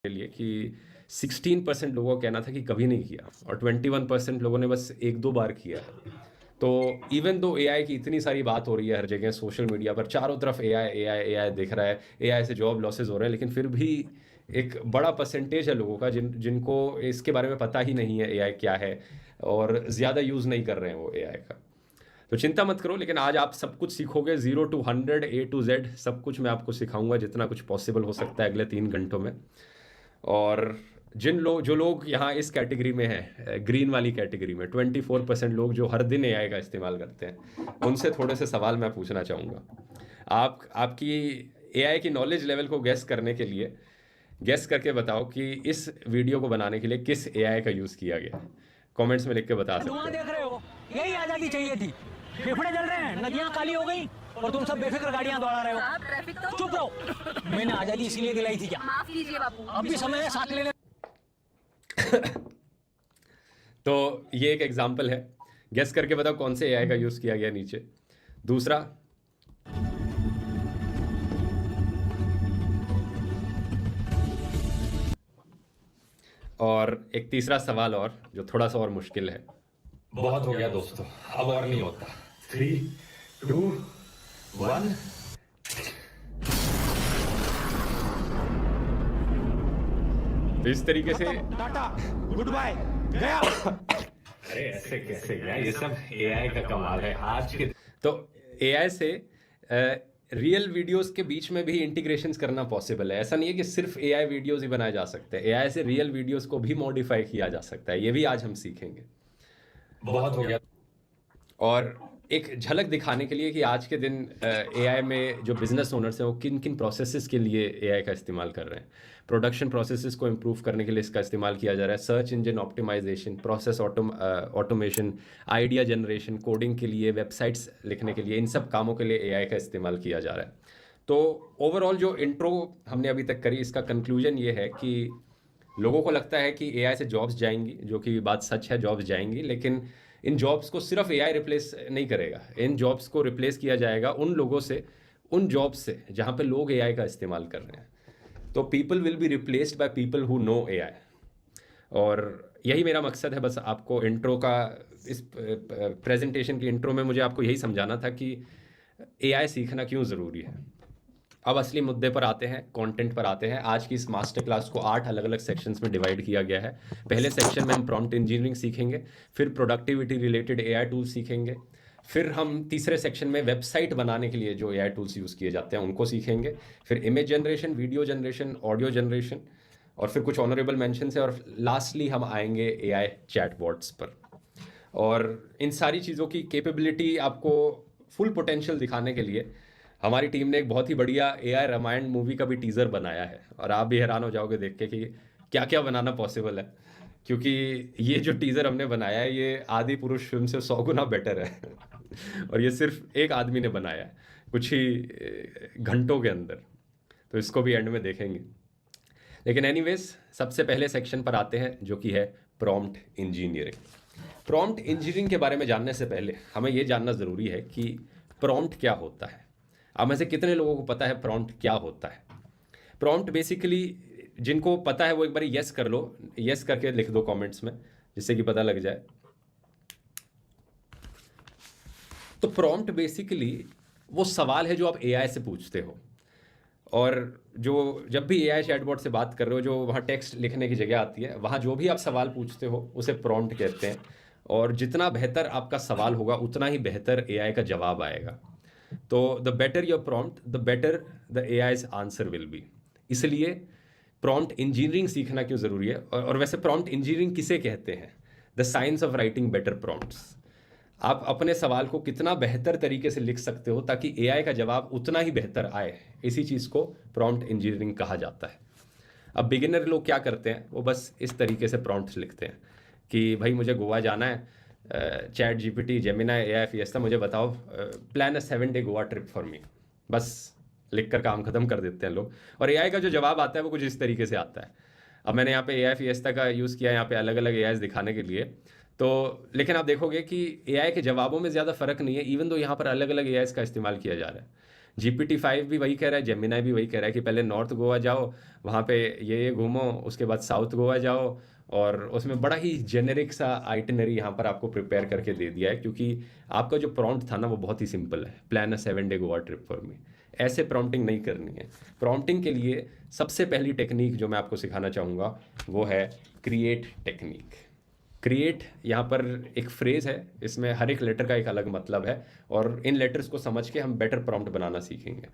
के लिए कि 16% लोगों का कहना था कि कभी नहीं किया और 21% लोगों ने बस 1-2 बार किया है। तो इवन दो एआई की इतनी सारी बात हो रही है हर जगह सोशल मीडिया पर, चारों तरफ एआई, एआई, एआई दिख रहा है, एआई से जॉब लॉसेस हो रहे हैं, लेकिन फिर भी एक बड़ा परसेंटेज है लोगों का जिनको इसके बारे में पता ही नहीं है एआई क्या है और ज़्यादा यूज़ नहीं कर रहे हैं वो एआई का। तो चिंता मत करो, लेकिन आज आप सब कुछ सीखोगे 0 to 100 A to Z, सब कुछ मैं आपको सिखाऊंगा जितना कुछ पॉसिबल हो सकता है अगले 3 घंटों में। और जो लोग यहाँ इस कैटेगरी में हैं, ग्रीन वाली कैटेगरी में 24% लोग जो हर दिन एआई का इस्तेमाल करते हैं, उनसे थोड़े से सवाल मैं पूछना चाहूँगा। आपकी एआई की नॉलेज लेवल को गैस करने के लिए गैस करके बताओ कि इस वीडियो को बनाने के लिए किस एआई का यूज़ किया गया। कमेंट्स में लिख के बता सकते धुआं हो। देख रहे हो, यही आजादी चाहिए थी। फेफड़े जल रहे हैं, नदियां काली हो गई और तुम सब बेफिक्र गाड़ियां दौड़ा रहे हो। साहब, ट्रैफिक तो चुप रहो। मैंने आजादी इसीलिए दिलाई थी क्या? माफ कीजिए बापू। अब भी समय है साथ लेने। तो ये एक एग्जाम्पल है, गेस करके बताओ कौन से एआई का यूज़ किया गया नीचे। दूसरा, और एक तीसरा सवाल और जो थोड़ा सा और मुश्किल है। बहुत हो गया दोस्तों, अब और नहीं होता। 3, 2, 1। तो इस तरीके से टाटा, गुड बाय, गया। अरे ऐसे कैसे गया, ये सब एआई का कमाल है आज के। तो एआई से रियल वीडियोस के बीच में भी इंटीग्रेशंस करना पॉसिबल है। ऐसा नहीं है कि सिर्फ एआई वीडियोस ही बनाए जा सकते हैं, एआई से रियल वीडियोस को भी मॉडिफाई किया जा सकता है। ये भी आज हम सीखेंगे। बहुत हो गया। और एक झलक दिखाने के लिए कि आज के दिन एआई में जो बिजनेस ओनर्स हैं वो किन किन प्रोसेसेस के लिए एआई का इस्तेमाल कर रहे हैं। प्रोडक्शन प्रोसेसेस को इम्प्रूव करने के लिए इसका इस्तेमाल किया जा रहा है, search engine optimization, process automation, idea generation, coding के लिए, वेबसाइट्स लिखने के लिए, इन सब कामों के लिए एआई का इस्तेमाल किया जा रहा है। तो ओवरऑल जो इंट्रो हमने अभी तक करी, इसका कंक्लूजन ये है कि लोगों को लगता है कि एआई से जॉब्स जाएंगी, जो कि बात सच है, जॉब्स जाएंगी, लेकिन इन जॉब्स को सिर्फ एआई रिप्लेस नहीं करेगा। इन जॉब्स को रिप्लेस किया जाएगा उन लोगों से, उन जॉब्स से जहाँ पे लोग एआई का इस्तेमाल कर रहे हैं। तो people will be replaced by people who know AI. और यही मेरा मकसद है, बस आपको इंट्रो का, इस प्रेजेंटेशन की इंट्रो में मुझे आपको यही समझाना था कि एआई सीखना क्यों ज़रूरी है। अब असली मुद्दे पर आते हैं, कंटेंट पर आते हैं। आज की इस मास्टर क्लास को 8 अलग अलग सेक्शंस में डिवाइड किया गया है। पहले सेक्शन में हम प्रॉम्प्ट इंजीनियरिंग सीखेंगे, फिर प्रोडक्टिविटी रिलेटेड एआई टूल्स सीखेंगे, फिर हम तीसरे सेक्शन में वेबसाइट बनाने के लिए जो एआई टूल्स यूज़ किए जाते हैं उनको सीखेंगे, फिर image generation, video generation, audio generation, और फिर कुछ ऑनरेबल मेंशंस है, और लास्टली हम आएंगे एआई चैटबॉट्स पर। और इन सारी चीज़ों की कैपेबिलिटी आपको फुल पोटेंशियल दिखाने के लिए हमारी टीम ने एक बहुत ही बढ़िया एआई रामायण मूवी का भी टीज़र बनाया है, और आप भी हैरान हो जाओगे देख के कि क्या क्या बनाना पॉसिबल है, क्योंकि ये जो टीज़र हमने बनाया है ये आदि पुरुष फिल्म से 100 गुना बेटर है और ये सिर्फ एक आदमी ने बनाया है कुछ ही घंटों के अंदर। तो इसको भी एंड में देखेंगे। लेकिन एनीवेज, सबसे पहले सेक्शन पर आते हैं जो कि है प्रॉम्प्ट इंजीनियरिंग। प्रॉम्प्ट इंजीनियरिंग के बारे में जानने से पहले हमें ये जानना ज़रूरी है कि प्रॉम्प्ट क्या होता है। अब में से कितने लोगों को पता है प्रॉम्प्ट क्या होता है? प्रॉम्प्ट बेसिकली, जिनको पता है वो एक बार यस कर लो, यस करके लिख दो कमेंट्स में, जिससे कि पता लग जाए। तो प्रॉम्प्ट बेसिकली वो सवाल है जो आप एआई से पूछते हो, और जो जब भी एआई चैटबॉट से बात कर रहे हो, जो वहाँ टेक्स्ट लिखने की जगह आती है, वहाँ जो भी आप सवाल पूछते हो उसे प्रॉम्प्ट कहते हैं। और जितना बेहतर आपका सवाल होगा उतना ही बेहतर एआई का जवाब आएगा। तो the better your prompt, the better the AIs answer will be. इसलिए प्रॉम्प्ट इंजीनियरिंग सीखना क्यों ज़रूरी है। और वैसे प्रॉम्प्ट इंजीनियरिंग किसे कहते हैं? The science of writing better prompts. आप अपने सवाल को कितना बेहतर तरीके से लिख सकते हो ताकि एआई का जवाब उतना ही बेहतर आए, इसी चीज़ को प्रॉम्प्ट इंजीनियरिंग कहा जाता है। अब बिगिनर लोग क्या करते हैं, वो बस इस तरीके से प्रॉम्प्ट्स लिखते हैं कि भाई मुझे गोवा जाना है, chat GPT, Gemini, AI, fiesta, मुझे बताओ, plan a 7-day Goa trip for me. बस लिखकर काम खत्म कर देते हैं लोग। और एआई का जो जवाब आता है वो कुछ इस तरीके से आता है। अब मैंने यहाँ पे एआई फिएस्टा का यूज़ किया यहाँ पे अलग अलग एआई दिखाने के लिए, तो लेकिन आप देखोगे कि एआई के जवाबों में ज़्यादा फ़र्क नहीं है, इवन दो यहाँ पर अलग अलग एआई का इस्तेमाल किया जा रहा है। GPT-5 भी वही कह रहा है, जेमिनाई भी वही कह रहा है कि पहले नॉर्थ गोवा जाओ, वहाँ पे ये घूमो, उसके बाद साउथ गोवा जाओ, और उसमें बड़ा ही जेनेरिक सा आइटनरी यहाँ पर आपको प्रिपेयर करके दे दिया है, क्योंकि आपका जो प्रॉम्प्ट था ना वो बहुत ही सिंपल है, plan a 7 day Goa trip for me. ऐसे प्रॉम्प्टिंग नहीं करनी है। प्रॉम्प्टिंग के लिए सबसे पहली टेक्निक जो मैं आपको सिखाना चाहूँगा वो है क्रिएट टेक्निक। क्रिएट यहाँ पर एक फ्रेज है, इसमें हर एक लेटर का एक अलग मतलब है, और इन लेटर्स को समझ के हम बेटर प्रॉम्प्ट बनाना सीखेंगे।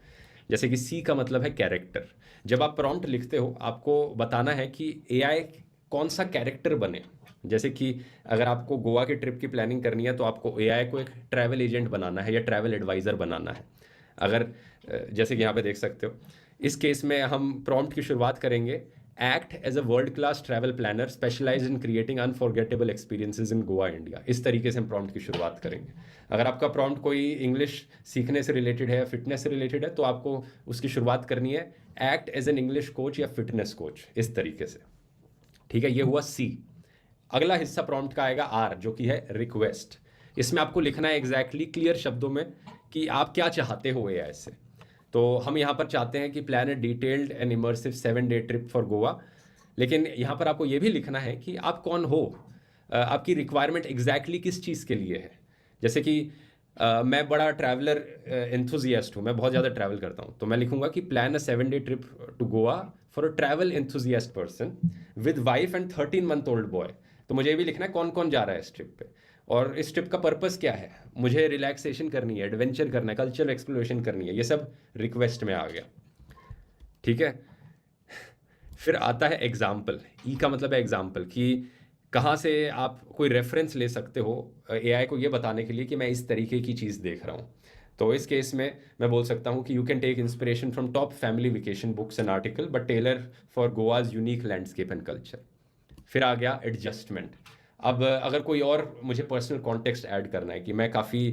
जैसे कि सी का मतलब है कैरेक्टर। जब आप प्रॉम्प्ट लिखते हो आपको बताना है कि एआई कौन सा कैरेक्टर बने। जैसे कि अगर आपको गोवा की ट्रिप की प्लानिंग करनी है तो आपको एआई को एक ट्रैवल एजेंट बनाना है या ट्रैवल एडवाइज़र बनाना है। अगर जैसे कि यहाँ पे देख सकते हो, इस केस में हम प्रॉम्प्ट की शुरुआत करेंगे, act as a world class travel planner specialize in creating unforgettable experiences in Goa India. इस तरीके से हम प्रॉम्प्ट की शुरुआत करेंगे। अगर आपका प्रॉम्प्ट कोई इंग्लिश सीखने से रिलेटेड है या फिटनेस से रिलेटेड है तो आपको उसकी शुरुआत करनी है, act as an English coach या फिटनेस कोच, इस तरीके से। ठीक है, ये हुआ सी। अगला हिस्सा प्रॉम्प्ट का आएगा आर, जो कि है रिक्वेस्ट। इसमें आपको लिखना है एग्जैक्टली क्लियर शब्दों में कि आप क्या चाहते हो एआई से। तो हम यहाँ पर चाहते हैं कि plan A detailed and immersive 7 day trip for Goa, लेकिन यहाँ पर आपको ये भी लिखना है कि आप कौन हो, आपकी रिक्वायरमेंट एग्जैक्टली किस चीज़ के लिए है। जैसे कि मैं बड़ा ट्रैवलर एंथुजियास्ट हूँ, मैं बहुत ज़्यादा ट्रैवल करता हूँ, तो मैं लिखूंगा कि plan a 7 day trip to Goa for a travel enthusiast person with wife and 13-month-old boy. तो मुझे ये भी लिखना है कौन कौन जा रहा है इस ट्रिप पे, और इस ट्रिप का पर्पस क्या है। मुझे रिलैक्सेशन करनी है, एडवेंचर करना है, कल्चरल एक्सप्लोरेशन करनी है। ये सब रिक्वेस्ट में आ गया। ठीक है, फिर आता है एग्जाम्पल। ई का मतलब है एग्जाम्पल, कि कहाँ से आप कोई रेफरेंस ले सकते हो एआई को ये बताने के लिए कि मैं इस तरीके की चीज़ देख रहा हूँ। तो इस केस में मैं बोल सकता हूँ कि you can take inspiration from top family vacation books and article but tailor for Goa's unique landscape and culture. फिर आ गया एडजस्टमेंट। अब अगर कोई और मुझे पर्सनल कॉन्टेक्स्ट ऐड करना है कि मैं काफ़ी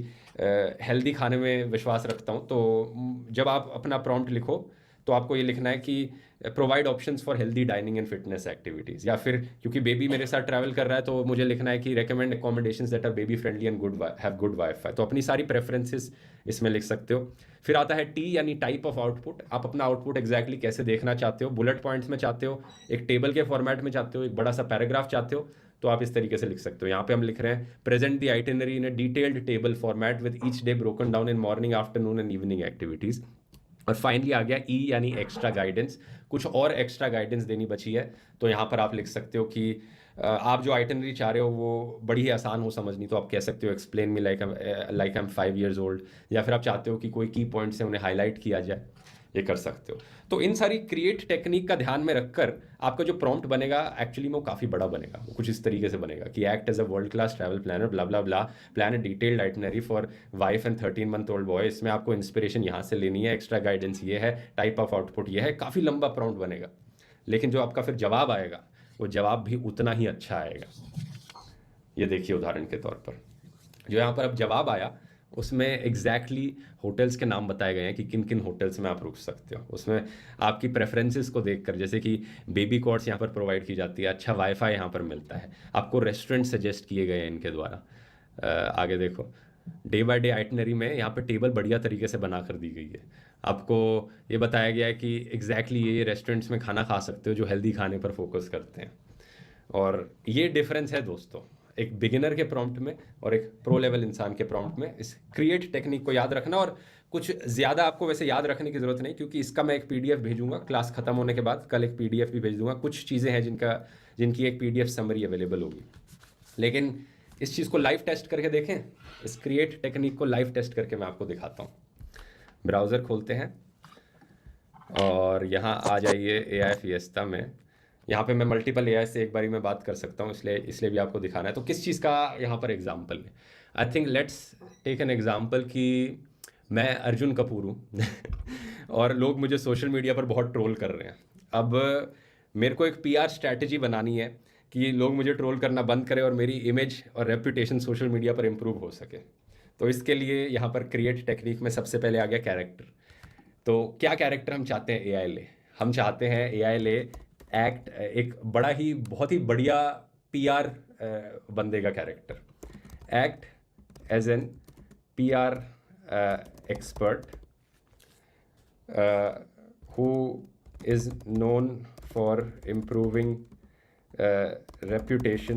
हेल्दी खाने में विश्वास रखता हूँ, तो जब आप अपना प्रॉम्प्ट लिखो तो आपको ये लिखना है कि provide options for healthy dining and fitness activities. या फिर क्योंकि बेबी मेरे साथ ट्रैवल कर रहा है तो मुझे लिखना है कि recommend accommodations that are baby friendly and have good wifi. तो अपनी सारी प्रेफरेंसेस इसमें लिख सकते हो। फिर आता है टी, यानी टाइप ऑफ आउटपुट। आप अपना आउटपुट एग्जैक्टली कैसे देखना चाहते हो, बुलेट पॉइंट्स में चाहते हो, एक टेबल के फॉर्मेट में चाहते हो, एक बड़ा सा पैराग्राफ चाहते हो, तो आप इस तरीके से लिख सकते हो। यहाँ पे हम लिख रहे हैं present the itinerary in a detailed table format with each day broken down in morning, afternoon and evening activities. और फाइनली आ गया ई, यानी एक्स्ट्रा गाइडेंस। कुछ और एक्स्ट्रा गाइडेंस देनी बची है तो यहाँ पर आप लिख सकते हो कि आप जो आइटनरी चाह रहे हो वो बड़ी ही आसान हो समझनी, तो आप कह सकते हो explain me like I am 5 years old। या फिर आप चाहते हो कि कोई की पॉइंट्स है उन्हें हाईलाइट किया जाए, ये कर सकते हो। तो इन सारी क्रिएट टेक्निक का ध्यान में रखकर आपका जो प्रॉम्प्ट बनेगा एक्चुअली में वो काफ़ी बड़ा बनेगा। वो कुछ इस तरीके से बनेगा कि act as a world class travel planner blah blah blah, plan a detailed itinerary for wife and 13-month-old boy. इसमें आपको इंस्पिरेशन यहाँ से लेनी है, एक्स्ट्रा गाइडेंस ये है, टाइप ऑफ आउटपुट ये है। काफ़ी लंबा प्रॉम्प्ट बनेगा, लेकिन जो आपका फिर जवाब आएगा वो जवाब भी उतना ही अच्छा आएगा। ये देखिए उदाहरण के तौर पर जो यहाँ पर अब जवाब आया उसमें एग्जैक्टली होटल्स के नाम बताए गए हैं कि किन किन होटल्स में आप रुक सकते हो। उसमें आपकी प्रेफरेंसेस को देखकर, जैसे कि बेबी कॉट्स यहाँ पर प्रोवाइड की जाती है, अच्छा वाईफाई यहाँ पर मिलता है, आपको रेस्टोरेंट सजेस्ट किए गए हैं इनके द्वारा। आगे देखो, डे बाय डे आइटनरी में यहाँ पर टेबल बढ़िया तरीके से बना कर दी गई है। आपको ये बताया गया है कि एग्जैक्टली ये रेस्टोरेंट्स में खाना खा सकते हो जो हेल्दी खाने पर फोकस करते हैं। और ये डिफरेंस है दोस्तों एक बिगिनर के प्रॉम्प्ट में और एक प्रो लेवल इंसान के प्रॉम्प्ट में। इस क्रिएट टेक्निक को याद रखना, और कुछ ज़्यादा आपको वैसे याद रखने की ज़रूरत नहीं, क्योंकि इसका मैं एक पीडीएफ भेजूंगा क्लास ख़त्म होने के बाद। कल एक पीडीएफ भी भेज दूंगा। कुछ चीज़ें हैं जिनकी एक पीडीएफ समरी अवेलेबल होगी, लेकिन इस चीज़ को लाइव टेस्ट करके देखें। इस क्रिएट टेक्निक को लाइव टेस्ट करके मैं आपको दिखाता हूँ। ब्राउज़र खोलते हैं और यहाँ आ जाइए AI फिएस्टा में। यहाँ पे मैं मल्टीपल AI से एक बारी में बात कर सकता हूँ, इसलिए भी आपको दिखाना है। तो किस चीज़ का यहाँ पर एग्जाम्पल है, I think let's take an example कि मैं अर्जुन कपूर हूँ और लोग मुझे सोशल मीडिया पर बहुत ट्रोल कर रहे हैं। अब मेरे को एक PR स्ट्रैटेजी बनानी है कि लोग मुझे ट्रोल करना बंद करें और मेरी इमेज और रेपुटेशन सोशल मीडिया पर इम्प्रूव हो सके। तो इसके लिए यहाँ पर क्रिएट टेक्निक में सबसे पहले आ गया कैरेक्टर। तो क्या कैरेक्टर हम चाहते हैं AI ले? हम चाहते हैं AI ले एक्ट एक बड़ा ही बहुत ही बढ़िया PR बंदे का character, act as an PR expert who is known for improving reputation